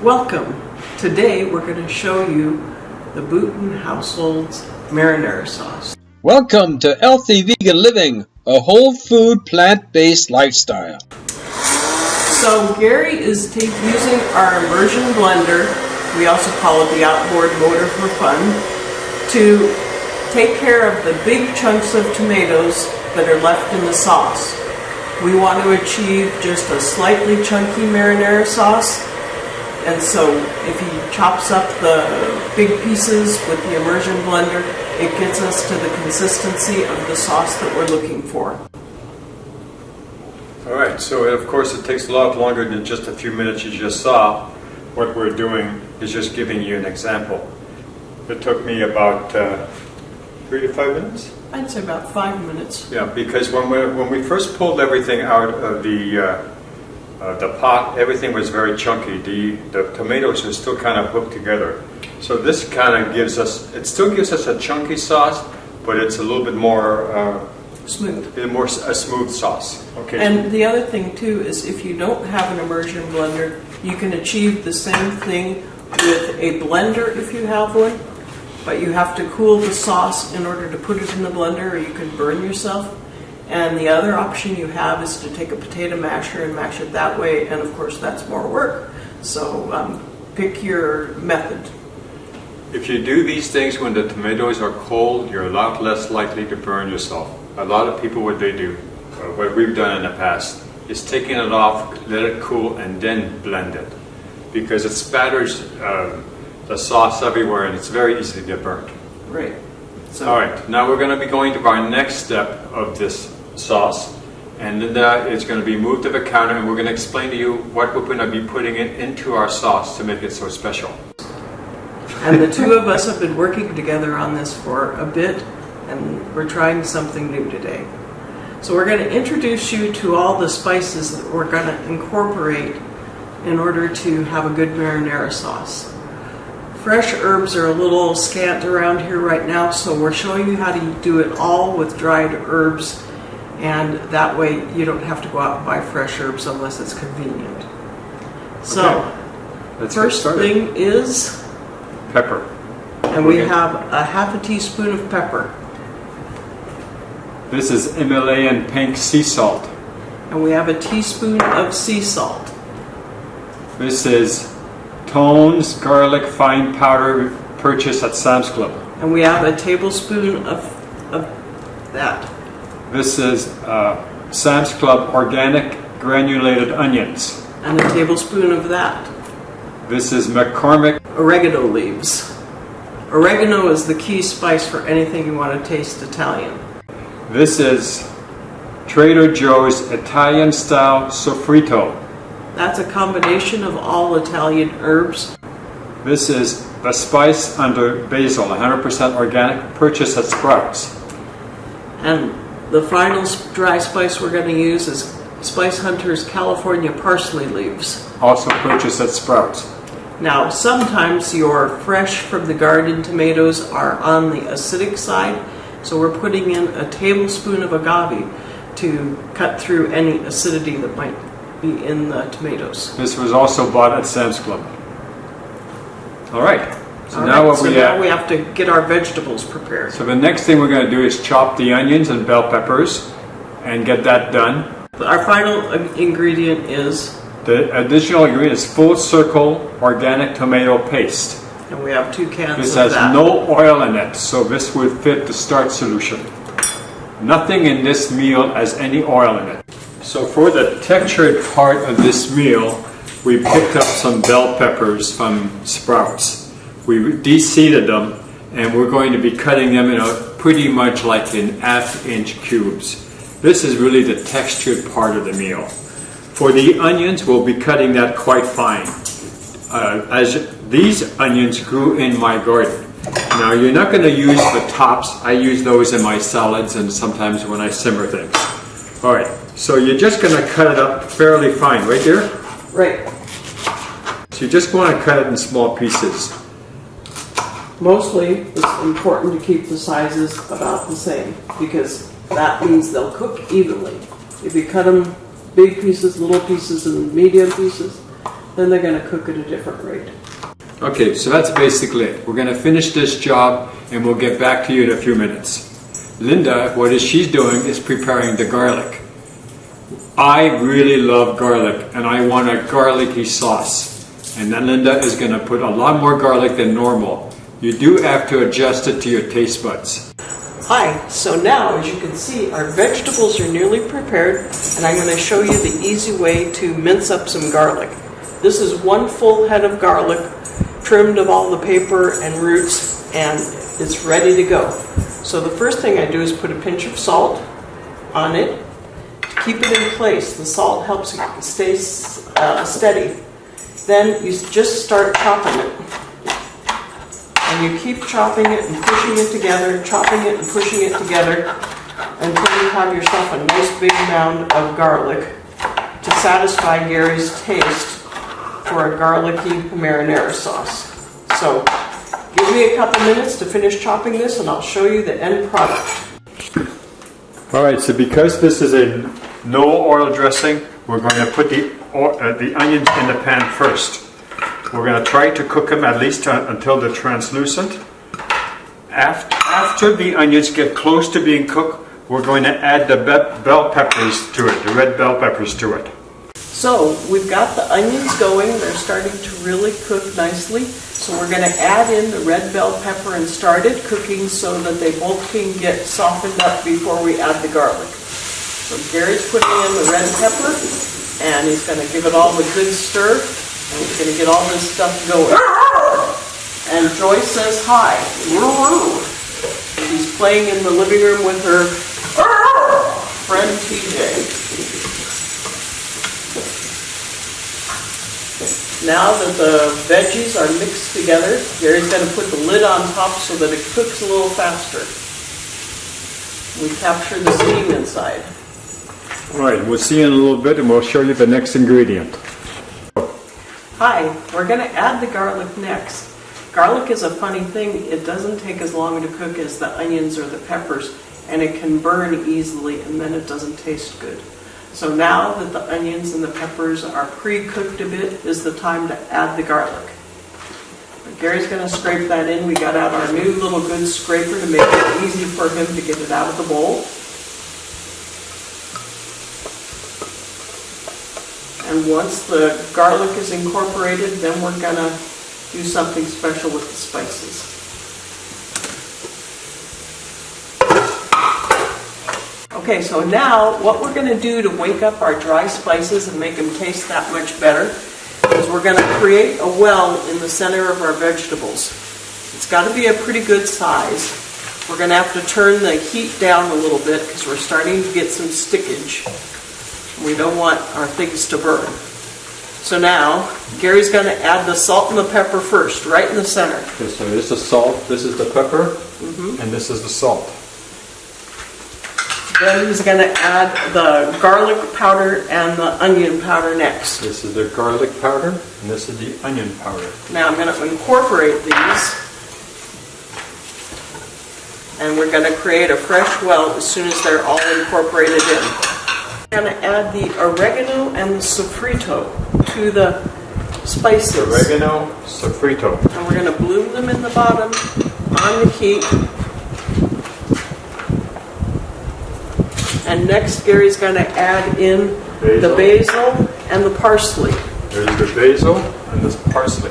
Welcome! Today we're going to show you the GBoutin household's marinara sauce. Welcome to Healthy Vegan Living, a whole food plant-based lifestyle. So Gary is using our immersion blender, we also call it the outboard motor for fun, to take care of the big chunks of tomatoes that are left in the sauce. We want to achieve just a slightly chunky marinara sauce. And so if he chops up the big pieces with the immersion blender, it gets us to the consistency of the sauce that we're looking for. Alright, so of course it takes a lot longer than just a few minutes you just saw. What we're doing is just giving you an example. It took me about 3 to 5 minutes? I'd say about 5 minutes. Yeah, because when we first pulled everything out of the pot, everything was very chunky. The tomatoes are still kind of hooked together. So this kind of gives us, it still gives us a chunky sauce, but it's a little bit more smooth. A smooth sauce. Okay. And the other thing too is if you don't have an immersion blender, you can achieve the same thing with a blender if you have one, but you have to cool the sauce in order to put it in the blender or you could burn yourself. And the other option you have is to take a potato masher and mash it that way, and of course that's more work. So pick your method. If you do these things when the tomatoes are cold, you're a lot less likely to burn yourself. A lot of people, what they do, what we've done in the past, is taking it off, let it cool, and then blend it. Because it spatters the sauce everywhere and it's very easy to get burnt. Right. So, alright, now we're going to be going to our next step of this sauce, and then that is going to be moved to the counter, and we're going to explain to you what we're going to be putting it into our sauce to make it so special. And the two of us have been working together on this for a bit, and we're trying something new today. So we're going to introduce you to all the spices that we're going to incorporate in order to have a good marinara sauce. Fresh herbs are a little scant around here right now, so we're showing you how to do it all with dried herbs, and that way you don't have to go out and buy fresh herbs unless it's convenient. So, let's first thing is pepper. And we have a half a teaspoon of pepper. This is Himalayan pink sea salt. And we have a teaspoon of sea salt. This is Tone's garlic fine powder purchased at Sam's Club. And we have a tablespoon of that. This is Sam's Club organic granulated onions. And a tablespoon of that. This is McCormick oregano leaves. Oregano is the key spice for anything you want to taste Italian. This is Trader Joe's Italian style sofrito. That's a combination of all Italian herbs. This is the spice under basil, 100% organic, purchased at Sprouts. And the final dry spice we're going to use is Spice Hunter's California parsley leaves. Also purchased at Sprouts. Now, sometimes your fresh from the garden tomatoes are on the acidic side, so we're putting in a tablespoon of agave to cut through any acidity that might be in the tomatoes. This was also bought at Sam's Club. Alright, so now we have to get our vegetables prepared. So the next thing we're going to do is chop the onions and bell peppers and get that done. Our final ingredient is? The additional ingredient is full circle organic tomato paste. And we have 2 cans of that. This has no oil in it, so this would fit the starch solution. Nothing in this meal has any oil in it. So for the textured part of this meal, we picked up some bell peppers from Sprouts. We de-seeded them, and we're going to be cutting them in pretty much like in half-inch cubes. This is really the textured part of the meal. For the onions, we'll be cutting that quite fine. As these onions grew in my garden. Now you're not going to use the tops. I use those in my salads and sometimes when I simmer things. Alright, so you're just going to cut it up fairly fine, right there? Right. So you just want to cut it in small pieces. Mostly, it's important to keep the sizes about the same because that means they'll cook evenly. If you cut them big pieces, little pieces, and medium pieces, then they're going to cook at a different rate. Okay, so that's basically it. We're going to finish this job and we'll get back to you in a few minutes. Linda, what she's doing is preparing the garlic. I really love garlic and I want a garlicky sauce. And then Linda is going to put a lot more garlic than normal. You do have to adjust it to your taste buds. Hi, so now as you can see our vegetables are nearly prepared and I'm going to show you the easy way to mince up some garlic. This is 1 full head of garlic trimmed of all the paper and roots and it's ready to go. So the first thing I do is put a pinch of salt on it to keep it in place. The salt helps it stay steady. Then you just start chopping it. And you keep chopping it and pushing it together, chopping it and pushing it together until you have yourself a nice big mound of garlic to satisfy Gary's taste for a garlicky marinara sauce. So give me a couple minutes to finish chopping this and I'll show you the end product. Alright, so because this is a no oil dressing, we're going to put the onions in the pan first. We're going to try to cook them at least until they're translucent. After the onions get close to being cooked, we're going to add the bell peppers to it, the red bell peppers to it. So we've got the onions going, they're starting to really cook nicely. So we're going to add in the red bell pepper and start it cooking so that they both can get softened up before we add the garlic. So Gary's putting in the red pepper and he's going to give it all a good stir. And he's going to get all this stuff going. And Joyce says hi. She's playing in the living room with her friend TJ. Now that the veggies are mixed together, Gary's going to put the lid on top so that it cooks a little faster. We capture the steam inside. Alright, we'll see you in a little bit and we'll show you the next ingredient. Hi, we're going to add the garlic next. Garlic is a funny thing. It doesn't take as long to cook as the onions or the peppers, and it can burn easily and then it doesn't taste good. So now that the onions and the peppers are pre-cooked a bit is the time to add the garlic. Gary's going to scrape that in. We got out our new little good scraper to make it easy for him to get it out of the bowl. And once the garlic is incorporated, then we're going to do something special with the spices. Okay, so now what we're going to do to wake up our dry spices and make them taste that much better is we're going to create a well in the center of our vegetables. It's got to be a pretty good size. We're going to have to turn the heat down a little bit because we're starting to get some stickage. We don't want our things to burn. So now, Gary's going to add the salt and the pepper first, right in the center. Okay, so this is salt, this is the pepper, and this is the salt. Then he's going to add the garlic powder and the onion powder next. This is the garlic powder, and this is the onion powder. Now I'm going to incorporate these. And we're going to create a fresh well as soon as they're all incorporated in. We're going to add the oregano and the sofrito to the spices. Oregano, sofrito. And we're going to bloom them in the bottom on the heat. And next Gary's going to add in the basil and the parsley. There's the basil and this parsley.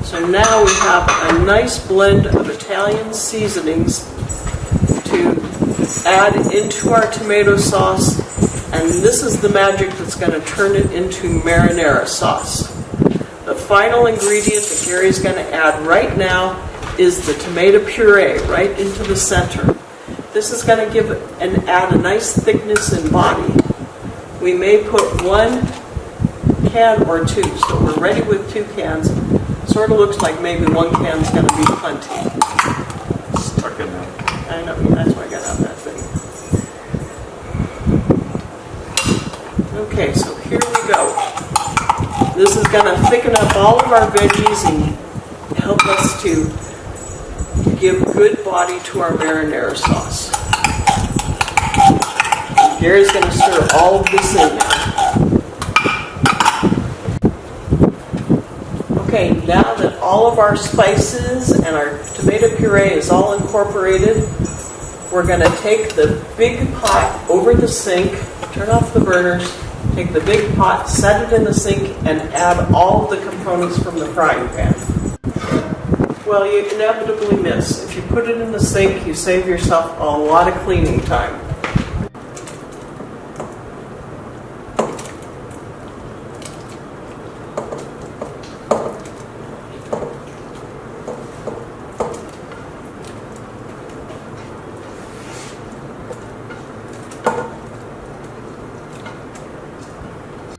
So now we have a nice blend of Italian seasonings to add into our tomato sauce. And this is the magic that's going to turn it into marinara sauce. The final ingredient that Gary's going to add right now is the tomato puree right into the center. This is going to give and add a nice thickness and body. We may put 1 can or 2, so we're ready with 2 cans. Sort of looks like maybe 1 can's going to be plenty. Stuck in there. I know, that's why I got out that thing. Okay, so here we go. This is going to thicken up all of our veggies and help us to give good body to our marinara sauce. Gary's going to stir all of this in now. Okay, now that all of our spices and our tomato puree is all incorporated, we're going to take the big pot over the sink, turn off the burners, take the big pot, set it in the sink, and add all of the components from the frying pan. Well, you inevitably miss. If you put it in the sink, you save yourself a lot of cleaning time.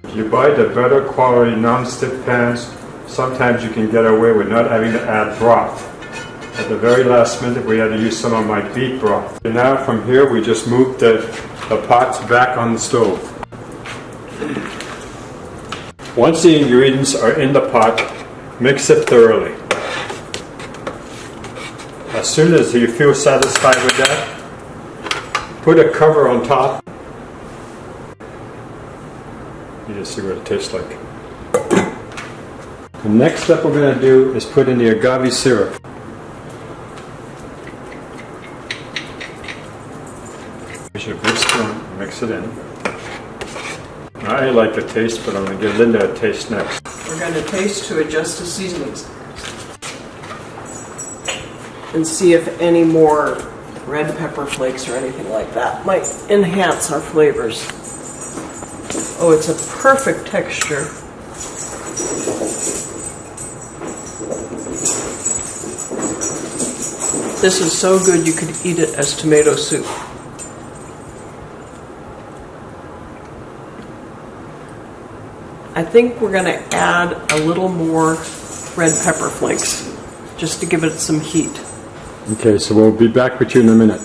If you buy the better quality non-stick pans, sometimes you can get away with not having to add broth. At the very last minute, we had to use some of my beef broth. And now from here, we just move the pots back on the stove. Once the ingredients are in the pot, mix it thoroughly. As soon as you feel satisfied with that, put a cover on top. You just see what it tastes like. The next step we're going to do is put in the agave syrup. Use your big spoon, mix it in. I like the taste, but I'm going to give Linda a taste next. We're going to taste to adjust the seasonings and see if any more red pepper flakes or anything like that might enhance our flavors. Oh, it's a perfect texture. This is so good you could eat it as tomato soup. I think we're going to add a little more red pepper flakes just to give it some heat. Okay, so we'll be back with you in a minute.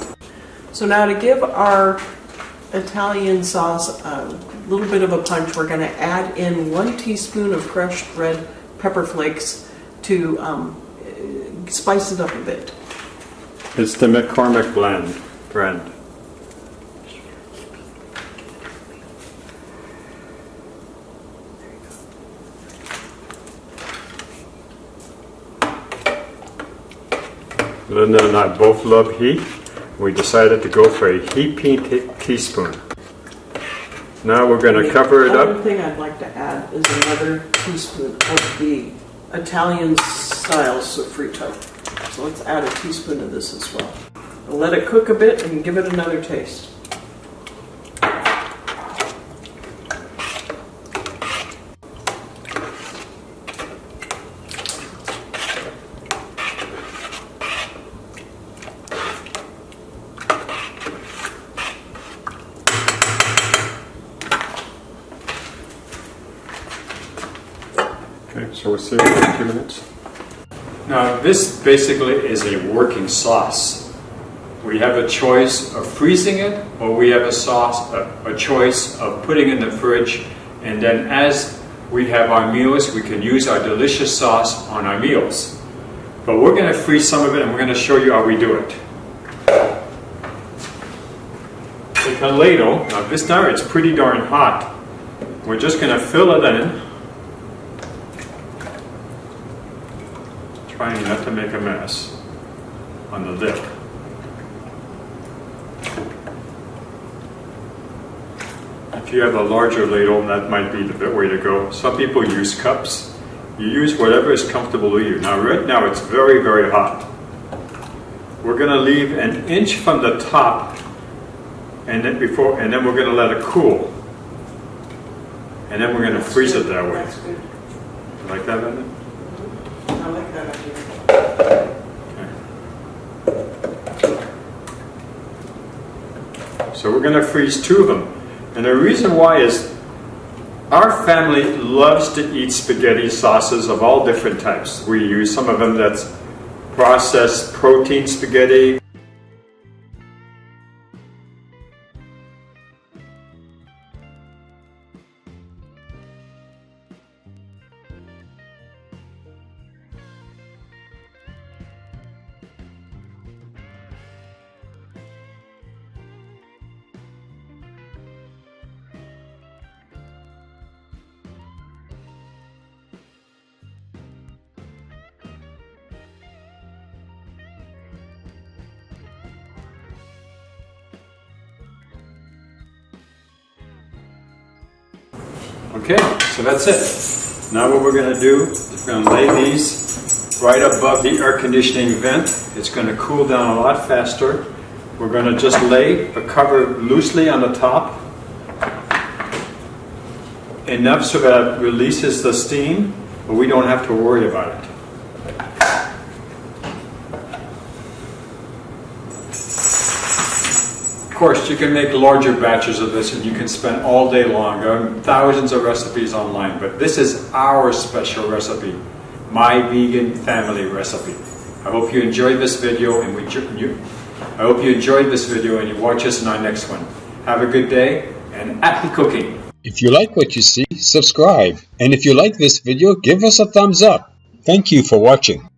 So now to give our Italian sauce a little bit of a punch, we're going to add in 1 teaspoon of crushed red pepper flakes to spice it up a bit. It's the McCormick brand. Linda and I both love heat. We decided to go for a heaping teaspoon. Now we're going to cover it up. Another thing I'd like to add is another teaspoon of the Italian style sofrito. So let's add a teaspoon of this as well. We'll let it cook a bit and give it another taste. Okay, so we'll save it for a few minutes. Now this basically is a working sauce. We have a choice of freezing it, or we have a choice of putting it in the fridge, and then as we have our meals, we can use our delicious sauce on our meals. But we're going to freeze some of it, and we're going to show you how we do it. Take a ladle. Now this now it's pretty darn hot. We're just going to fill it in. Trying not to make a mess on the lip. If you have a larger ladle, that might be the way to go. Some people use cups. You use whatever is comfortable to you. Now right now it's very, very hot. We're going to leave 1 inch from the top, and then we're going to let it cool. And then we're going to freeze it that way. That's good. You like that, Linda? I like that idea. So we're going to freeze 2 of them. And the reason why is our family loves to eat spaghetti sauces of all different types. We use some of them that's processed protein spaghetti. Okay, so that's it. Now what we're going to do is we're going to lay these right above the air conditioning vent. It's going to cool down a lot faster. We're going to just lay the cover loosely on the top, enough so that it releases the steam, but we don't have to worry about it. Of course, you can make larger batches of this and you can spend all day long. There are thousands of recipes online, but this is our special recipe, my vegan family recipe. I hope you enjoyed this video and you watch us in our next one. Have a good day and happy cooking. If you like what you see, subscribe. And if you like this video, give us a thumbs up. Thank you for watching.